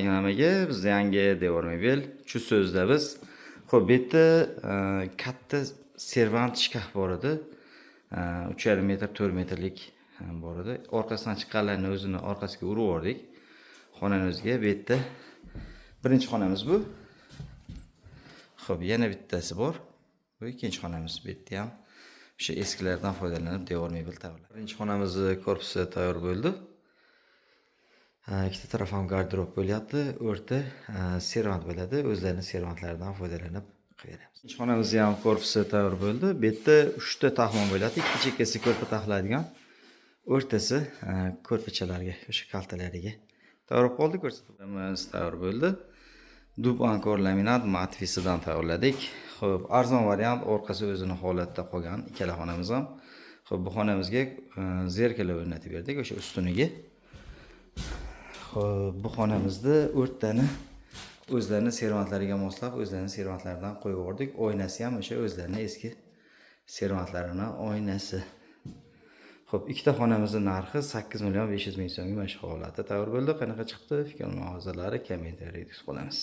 alaykum hammaga. Bizda yangi devor mebel. Shu so'zda biz xo'p, bu yerda katta servant shkaf bor edi. 3,5 metr, 4 metrlik bor edi. Orqasidan chiqqanlarni o'zini orqasiga urib yubordik. Xonani o'ziga bu yerda birinchi xonamiz bu. Xo'p, yana bittasi bor. Bu ikkinchi xonamiz. Bu yerda ham o'sha eskilardan foydalanib devor mebel tayyorladik. Birinchi xonamizning korpusi tayyor bo'ldi. Ikkita taraf ham garderob bo'lyapti. O'rta servant bo'ladi. O'zlarining servantlaridan foydalanib qilamiz. Ikkinchi xonamiz ham korpusi tayyor bo'ldi. Bu yerda 3 ta taxmon bo'ladi. Ikki chekkasi ko'rpa taxlaydigan. O'rtasi ko'rpachalarga, o'sha kaltalariga tayyorlab qoldik. Ko'rsatuvimiz tayyor bo'ldi. Dub ankor laminat matvisidan tayyorladik. Xo'p, arzon variant, orqasi o'zini holatda qolgan ikkala xonamiz ham. Xo'p, bu xonamizga zerkala o'rnatib berdik o'sha ustuniga. Xo'p, bu xonamizda o'rtani o'zlarining servantlariga moslab, o'zlarining servantlaridan qo'yib yubordik. Oynasi ham o'sha o'zlarining eski servantlarining oynasi. Xo'p, ikkita xonamizning narxi 8 million 500 ming so'mga mana shu holatda tayyor bo'ldi. Qanaqa chiqdi? Fikr mulohazalari kommentariyada qolamiz.